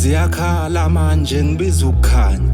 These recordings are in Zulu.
Ziyakhala manje ngibiza ukukhanya,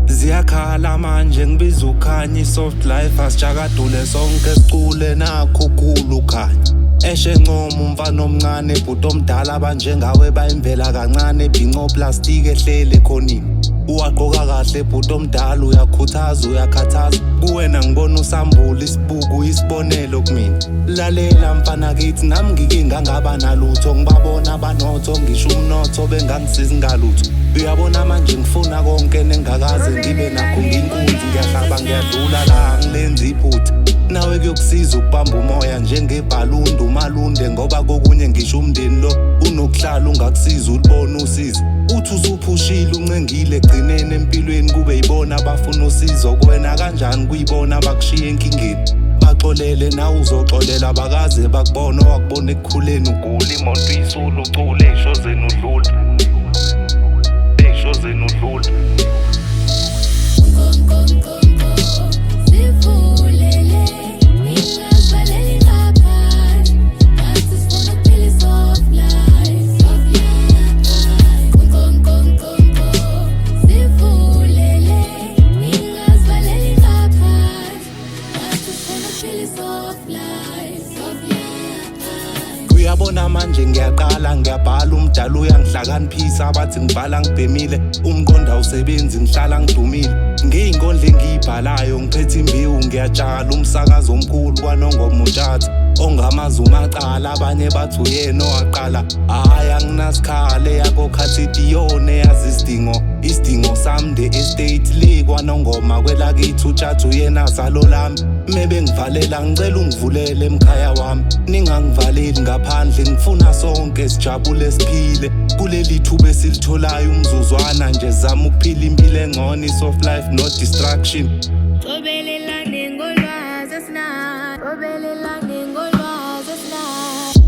ziyakhala manje ngibiza ukukhanya. I-soft life asijakadule sonke sicule nakho ukhulu ukhanya. Eshe ncomo umfana omncane bhuti omdala abanjengawe bayimvela kancane. Bhinco plastiki ehlele ekhonini, uwagqoka kahle bhuti omdala uyakhuthaza uyakhathaza. Kuwena ngibona usambula isibuku isibonelo kumina. Lalela mfana kithi nami ngikinga ngaba nalutho, ngibabona abanotho ngisho umnotho bengangisizi ngalutho. Uyabona manje ngifuna konke nengakaze ngibe nakho nginkunzi. Ngiyahlaba ngiyadlula la ngilenza iphutha, nawe kuyokusiza ukubamba umoya njengebhalundu umalunde. Ngoba kokunye ngisho umndeni lo unokuhlala ungakusiza ulibona usizo. Uthi usuphushile uncengile egcineni empilweni kube yibona abafuna usizo. Kuwena kanjani kuyibona abakushiya enkingeni? Baxolele nawe uzoxolela bakaze bakubona owakubona ekukhuleni ugula. Imoto isulu ucule ey'shozeni udlula, ey'shozeni udlula. Uyabona manje ngiyaqala ngiyabhala umdala uyangihlakaniphisa. Abathi ngibhala ngibhemile umqondo awusebenzi ngihlala ngidumile. Ngey'nkondlo engiyibhalayo ngiphethe imbewu ngiyatshala. Umsakazo omkhulu kwaNongoma utshatha ongamazi umacala. Abanye bathi uyena owaqala, hhayi anginasikhala. Eyakokhathi iyona eyazi isidingo sami. The estate le kwaNongoma kwelakithi utshatha uyena azalo lami. Mebe ngivalela ngicela ungivulele emkhaya wami, ningangivaleli ngaphandle. Ngifuna sonke sijabule siphile kuleli thuba esilitholayo umzuzwana nje. Zama ukuphila impilo engcono, i-soft life no distraction.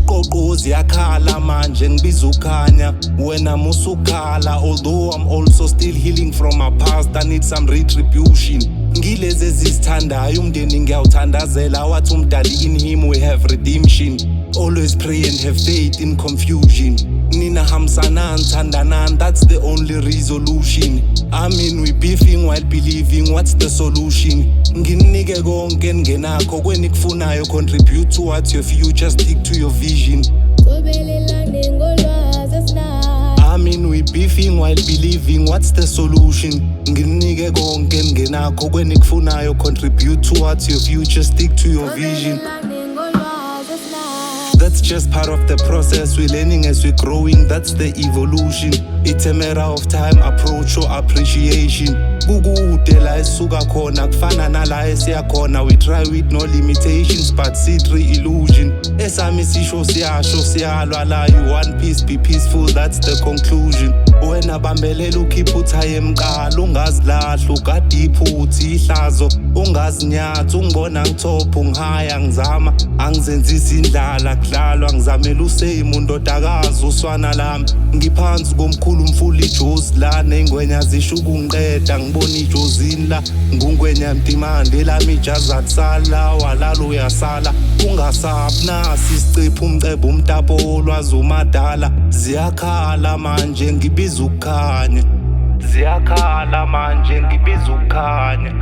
Qoqo ziyakhala manje ngibiza ukukhanya, wena musukhala. Although I'm also still healing from my past, I need some retribution. Ngilezi ezizithandayo umndeni ngiyawuthandazela. Wathi umdali in him we have redemption. Always pray and have faith in confusion. Nina hamsanan thandanan, that's the only resolution. I mean we beefing while believing, what's the solution? Nginike konke ngenakho kwenikufunayo, contribute towards your future, stick to your vision. I mean we beefing while believing, what's the solution? Nginike konke ngenakho kwenikufunayo, contribute towards your future, stick to your vision. That's just part of the process. We're learning as we're growing, that's the evolution. It's a matter of time, approach or appreciation. Kukude la esisuka khona kufana nala esiya khona. We try with no limitations but see through illusion. Esami sisho siyasho siyalwa la, you one piece be peaceful, that's the conclusion. Wena bambelela ukhipha uthaye emqala, ungazilahla ugade iphutha ihlazo. Ungazinyatha ungibona ngithopha ngihaya ngizama, angizenzisi indlala kudlalwa. Ngizamela useyima undodakazi uswana lami, ngiphansi komkhulu umfula ijozi la. Ney'ngwenya zisho ukungiqeda ngibona ijozini la. Ngungwenya mtimande lami ijazi akusala, walala uyasala. Ungasabi nasi isicipha umcebo umtapo wolwazi umadala. Ziyakhala manje ngibiza ukukhanya, ziyakhala manje ngibiza ukukhanya.